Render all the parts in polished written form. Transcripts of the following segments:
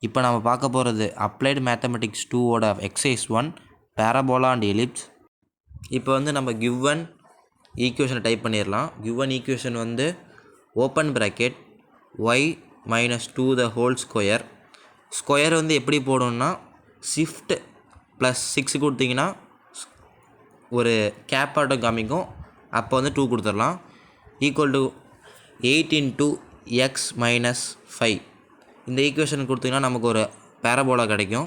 இப்போ நம்ம பார்க்க போகிறது அப்ளைடு மேத்தமெட்டிக்ஸ் 2ஓட எக்ஸசைஸ் 1 பேரபோலா அண்ட் எலிப்ஸ். இப்போ வந்து நம்ம கிவன் ஈக்குவேஷனை டைப் பண்ணிடலாம். கிவன் ஈக்குவேஷன் வந்து open bracket y minus 2 the whole square. Square வந்து எப்படி போடணும்னா ஷிஃப்ட் ப்ளஸ் 6 கொடுத்தீங்கன்னா ஒரு கேப் ஆட்டம் காமிக்கும், அப்போ வந்து 2 கொடுத்துடலாம். Equal to 8 into x minus 5. இந்த ஈக்குவேஷன் கொடுத்தீங்கன்னா நமக்கு ஒரு பேரபோலா கிடைக்கும்.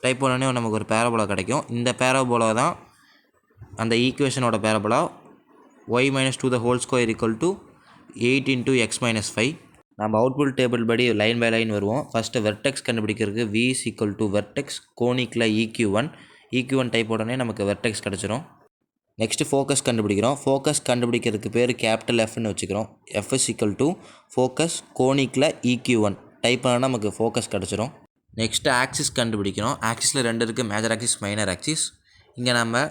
டைப் பண்ணோடனே நமக்கு ஒரு பேரபோலா கிடைக்கும். இந்த பேரபோலா தான் அந்த ஈக்குவேஷனோட parabola. Y minus 2 the whole square equal to 8 into x minus 5. நம்ம அவுட்புட் டேபிள் படி லைன் பை லைன் வருவோம். ஃபஸ்ட்டு வெர்டெக்ஸ் கண்டுபிடிக்கிறதுக்கு v is equal to vertex கோனிக்கில் EQ1 டைப் உடனே நமக்கு வெர்டெக்ஸ் கிடச்சிரும். நெக்ஸ்ட்டு ஃபோக்கஸ் கண்டுபிடிக்கிறோம். ஃபோக்கஸ் கண்டுபிடிக்கிறதுக்கு பேர் கேபிட்டல் Fன்னு வச்சுக்கிறோம். F is equal to focus கோனிக்கில் EQ1 டைப் பண்ணால் நமக்கு ஃபோக்கஸ் கிடச்சிரும். நெக்ஸ்ட்டு ஆக்சிஸ் கண்டுபிடிக்கிறோம். ஆக்சிஸில் 2 இருக்குது, மேஜர் ஆக்சிஸ் மைனர் ஆக்சிஸ். இங்கே நம்ம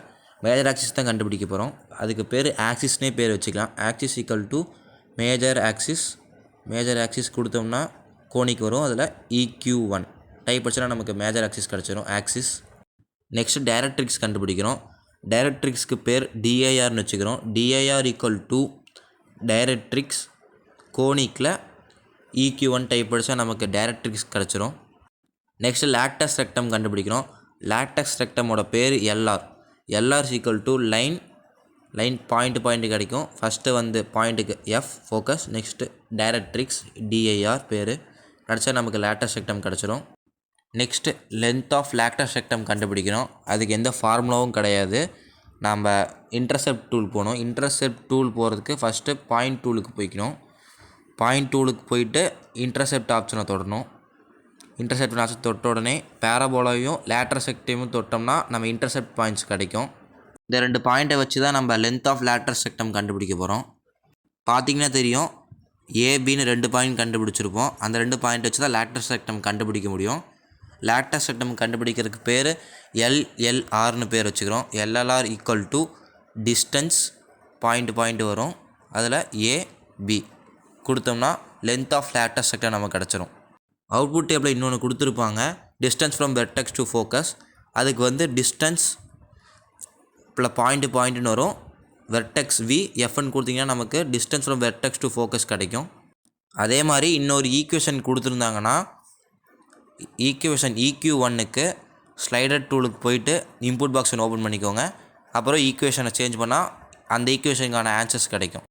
மேஜர் ஆக்சிஸ் தான் கண்டுபிடிக்க போகிறோம். அதுக்கு பேர் ஆக்சிஸ்னே பேர் வச்சுக்கலாம். Axis equal to major axis. Major axis கொடுத்தோம்னா கோனிக் வரும், அதில் EQ1 டைப் வச்சுனா நமக்கு மேஜர் ஆக்சிஸ் கிடச்சிரும் ஆக்சிஸ். நெக்ஸ்ட்டு டைரக்ட்ரிக்ஸ் கண்டுபிடிக்கிறோம். டைரக்ட்ரிக்ஸ்க்கு பேர் DIRனு வச்சுக்கிறோம். DIR ஈக்குவல் டு டைரக்ட்ரிக்ஸ் கோனிக்கில் EQ1 டைப் படித்தா நமக்கு டைரக்ட்ரிக்ஸ் கிடச்சிரும். நெக்ஸ்ட்டு லாக்டஸ் ரெக்டம் கண்டுபிடிக்கிறோம். லாக்டஸ் ரெக்டமோட பேர் LR equal to line point கிடைக்கும். ஃபஸ்ட்டு வந்து பாயிண்ட்டுக்கு F focus, next directrix DIR பேர் கிடச்சா நமக்கு லாக்டஸ் ரெக்டம் கிடச்சிரும். Next length of latus rectum கண்டுபிடிக்கிறோம். அதுக்கு எந்த ஃபார்முலாவும் கிடையாது. நம்ம இன்டர்செப்ட் டூல் போகணும். இன்டர்செப்ட் டூல் போகிறதுக்கு ஃபஸ்ட்டு பாயிண்ட் டூலுக்கு போய்க்கணும். பாயிண்ட் டூலுக்கு போயிட்டு இன்டர்செப்ட் ஆப்ஷனை தொடரணும். இன்டர்செப்ட் ஆப்ஷன் தொட்ட உடனே பேரபோலாவையும் லேட்டர் செக்டையும் தொட்டோம்னா நம்ம இன்டர்செப்ட் பாயிண்ட்ஸ் கிடைக்கும். இந்த 2 பாயிண்ட்டை வச்சு தான் நம்ம லென்த் ஆஃப் லேட்டர் செக்டம் கண்டுபிடிக்க போகிறோம். பார்த்திங்கன்னா தெரியும், ஏபின்னு 2 பாயிண்ட் கண்டுபிடிச்சிருப்போம். அந்த 2 பாயிண்ட் வச்சு தான் லேட்டர் செக்டம் கண்டுபிடிக்க முடியும். லேட்டர் செக்டம் கண்டுபிடிக்கிறதுக்கு பேர் LLRனு பேர் வச்சுக்கிறோம். LLR equal to distance point வரும், அதில் AB கொடுத்தோம்னா லென்த் ஆஃப் லேட்டர் செக்டம் நமக்கு கிடச்சிரும். அவுட்புட் டேபிளில் இன்னொன்று கொடுத்துருப்பாங்க, distance from vertex to focus. அதுக்கு வந்து டிஸ்டன்ஸ் ப்ளஸ் பாயிண்ட்டுன்னு வரும். வெர்டெக்ஸ் V Fன்னு கொடுத்தீங்கன்னா நமக்கு distance from vertex to focus கிடைக்கும். அதே மாதிரி இன்னொரு ஈக்குவேஷன் கொடுத்துருந்தாங்கன்னா ஈக்குவேஷன் EQ1க்கு ஸ்லைடர் டூலுக்கு போயிட்டு இன்புட் பாக்ஸை ஓப்பன் பண்ணிக்கோங்க. அப்புறம் ஈக்குவேஷனை சேஞ்ச் பண்ணால் அந்த ஈக்குவேஷனுக்கான ஆன்சர்ஸ் கிடைக்கும்.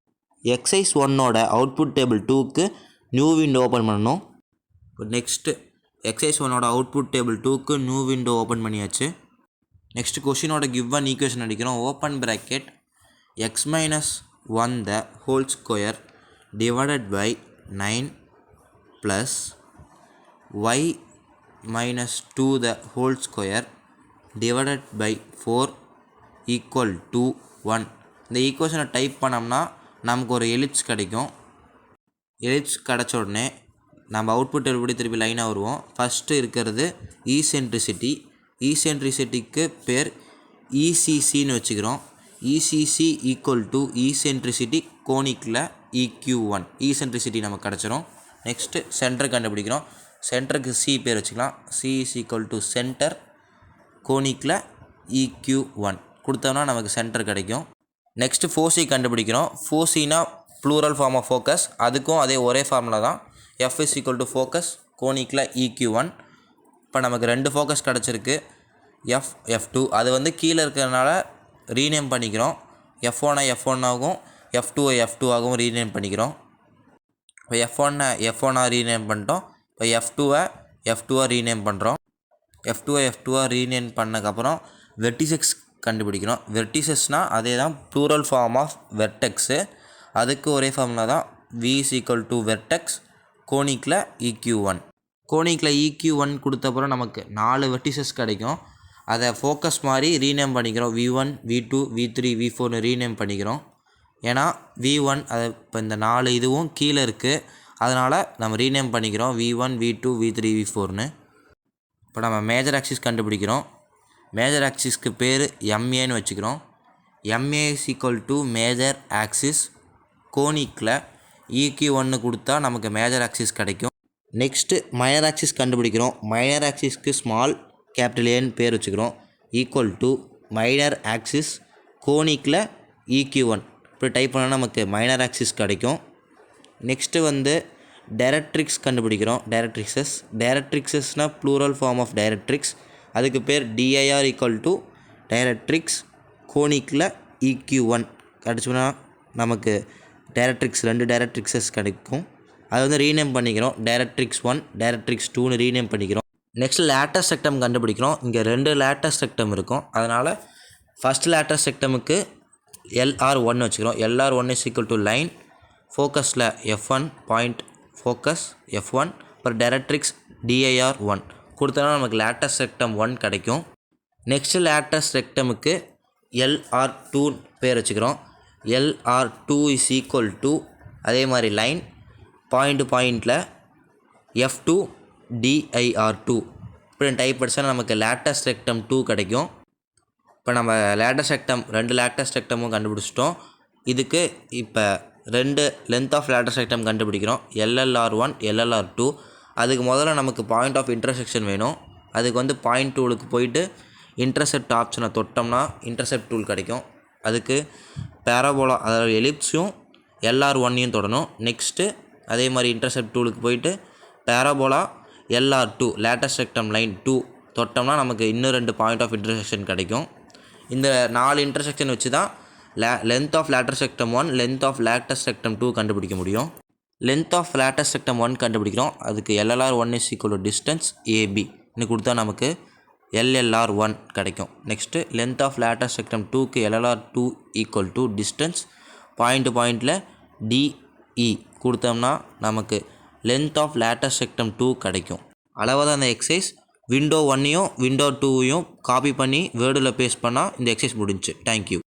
எக்ஸசைஸ் 1ஓட அவுட்புட் டேபிள் 2க்கு நியூ விண்டோ ஓப்பன் பண்ணணும். நெக்ஸ்ட்டு எக்ஸசைஸ் 1ஓட அவுட்புட் டேபிள் 2க்கு நியூ விண்டோ ஓப்பன் பண்ணியாச்சு. நெக்ஸ்ட்டு கொஷினோட கிவன் ஈக்குவேஷன் அடிக்கிறோம். Open bracket x minus 1 the whole square divided by 9 plus y minus 2 the whole square divided by 4 equal to 1. இந்த ஈக்குவேஷனை type பண்ணோம்னா நமக்கு ஒரு எலிப்ஸ் கிடைக்கும். எலிப்ஸ் கிடச்ச உடனே நம்ம அவுட்புட் எப்படி திருப்பி லைனாக வருவோம். ஃபஸ்ட்டு இருக்கிறது ஈசென்ட்ரிசிட்டிக்கு பேர் ECCன்னு வச்சுக்கிறோம். ECC ஈக்குவல் டு ஈசென்ட்ரிசிட்டி கோனிக்கில் EQ1. ஈசென்ட்ரிசிட்டி நமக்கு கிடச்சிரும். நெக்ஸ்ட்டு சென்டர் கண்டுபிடிக்கிறோம். சென்டருக்கு C பேர் வச்சுக்கலாம். C is equal to centre கோனிக்கில் EQ1 கொடுத்தோம்னா நமக்கு சென்டர் கிடைக்கும். நெக்ஸ்ட்டு ஃபோசி கண்டுபிடிக்கிறோம். ஃபோசினா ப்ளூரல் ஃபார்ம் ஆஃப் ஃபோக்கஸ். அதுக்கும் அதே ஒரே ஃபார்முலா தான். F is equal to focus கோனிக்கில் EQ1. இப்போ நமக்கு 2 ஃபோக்கஸ் கிடச்சிருக்கு, F2. அது வந்து கீழே இருக்கிறதுனால ரீநேம் பண்ணிக்கிறோம். F1 ஆகும், F2 ஆகவும் ரீநேம் பண்ணிக்கிறோம். இப்போ F1 ரீநேம் பண்ணிட்டோம். இப்போ F2 ரீநேம் பண்ணுறோம். F2 ரீநேம் பண்ணக்கப்புறம் வெர்டிசெக்ஸ் கண்டுபிடிக்கிறோம். வெர்டிசஸ்னால் அதே தான் ப்ளூரல் ஃபார்ம் ஆஃப் வெர்டெக்ஸு. அதுக்கு ஒரே ஃபார்முலா தான். V is equal to vertex கோனிக்கில் EQ1. கோனிக்கில் EQ1 கொடுத்தப்பறம் நமக்கு 4 வெர்டிசஸ் கிடைக்கும். அதை ஃபோக்கஸ் மாதிரி ரீநேம் பண்ணிக்கிறோம். V1 V2 V3 V4னு ரீநேம் பண்ணிக்கிறோம். ஏன்னா V1 அது இப்போ இந்த 4 இதுவும் கீழே இருக்குது, அதனால் நம்ம ரீநேம் பண்ணிக்கிறோம் V1 V2 V3 V4னு. இப்போ நம்ம மேஜர் ஆக்சிஸ் கண்டுபிடிக்கிறோம். மேஜர் ஆக்சிஸ்க்கு பேர் MAன்னு வச்சுக்கிறோம். MA is equal to major axis கோனிக்கில் EQ1 கொடுத்தா நமக்கு மேஜர் ஆக்சிஸ் கிடைக்கும். நெக்ஸ்ட்டு மைனர் ஆக்சிஸ் கண்டுபிடிக்கிறோம். மைனர் ஆக்சிஸ்க்கு ஸ்மால் கேபிட்டல் ஏன்னு பேர் வச்சுக்கிறோம். ஈக்குவல் டு மைனர் ஆக்சிஸ் கோனிக்கில் EQ1 இப்படி டைப் பண்ணால் நமக்கு மைனர் ஆக்சிஸ் கிடைக்கும். நெக்ஸ்ட்டு வந்து டைரக்ட்ரிக்ஸ் கண்டுபிடிக்கிறோம். டைரக்ட்ரிக்ஸஸ்னால் ப்ளூரல் ஃபார்ம் ஆஃப் டைரக்ட்ரிக்ஸ். அதுக்கு பேர் DIR ஈக்குவல் டு டைரக்ட்ரிக்ஸ் கோனிக்கில் EQ1 கிடச்சோன்னா நமக்கு டைரக்ட்ரிக்ஸ் 2 டைரக்ட்ரிக்ஸஸ் கிடைக்கும். அதை வந்து ரீநேம் பண்ணிக்கிறோம். டைரக்ட்ரிக்ஸ் 1 டைரக்ட்ரிக்ஸ் 2ன்னு ரீநேம் பண்ணிக்கிறோம். நெக்ஸ்ட் லேட்டஸ்ட் ரெக்டம் கண்டுபிடிக்கிறோம். இங்கே 2 லேட்டஸ்ட் ரெக்டம் இருக்கும். அதனால் ஃபஸ்ட் லேட்டஸ்ட் ரெக்டமுக்கு LR1 வச்சுக்கிறோம். LR1 is equal to line ஃபோக்கஸில் F1 பாயிண்ட் ஃபோக்கஸ் F1 அப்புறம் டைரக்ட்ரிக்ஸ் DIR1 கொடுத்தனா நமக்கு லேட்டஸ்ட் ரெக்டம் 1 கிடைக்கும். நெக்ஸ்ட்டு லேட்டஸ்ட் ரெக்டமுக்கு LR2 பேர் வச்சுக்கிறோம். LR2 இஸ் ஈக்குவல் டு அதே மாதிரி லைன் பாயிண்டில் F2 DIR2 இப்படி டைப் படித்தா நமக்கு லேட்டஸ்ட் ரெக்டம் 2 கிடைக்கும். இப்போ நம்ம லேட்டஸ்ட் ரெக்டம் 2 லேட்டஸ்ட் ரெக்டமும் கண்டுபிடிச்சிட்டோம். இதுக்கு இப்போ 2 லென்த் ஆஃப் லேட்டஸ்ட் ரெக்டம் கண்டுபிடிக்கிறோம். LLR1 LLR2. அதுக்கு முதல்ல நமக்கு பாயிண்ட் ஆஃப் இன்டர்செக்ஷன் வேணும். அதுக்கு வந்து பாயிண்ட் டூலுக்கு போயிட்டு இன்டர்செப்ட் ஆப்ஷனை தொட்டோம்னா இன்டர்செப்ட் டூல் கிடைக்கும். அதுக்கு பேராபோலா அதாவது எலிப்ஸும் LR1ஐயும் தொடணும். நெக்ஸ்ட்டு அதே மாதிரி இன்டர்செப்ட் டூலுக்கு போயிட்டு parabola LR2 latest rectum line 2 தொட்டோம்னா நமக்கு இன்னும் 2 பாயிண்ட் ஆஃப் இன்டர்செக்ஷன் கிடைக்கும். இந்த 4 இன்டர்செக்ஷன் வச்சு தான் length of latest rectum 1 length of latest rectum 2 கண்டுபிடிக்க முடியும். லென்த் ஆஃப் லேட்டஸ்ட் ரெக்டம் 1 கண்டுபிடிக்கிறோம். அதுக்கு LLR1 is equal to distance AB இன்னும் கொடுத்தா நமக்கு LLR1 கிடைக்கும். Next length of latest rectum 2க்கு LLR2 ஈக்குவல் டு டிஸ்டன்ஸ் பாயிண்டில் DE கொடுத்தோம்னா நமக்கு லென்த் ஆஃப் லேட்டஸ்ட் ரெக்டம் 2 கிடைக்கும். அளவாக தான் அந்த எக்ஸசைஸ் விண்டோ 1ஐயும் விண்டோ 2ஐயும் காப்பி பண்ணி வேர்டில் பேஸ்ட் பண்ணால் இந்த எக்ஸசைஸ் முடிஞ்சுச்சு. தேங்க்யூ.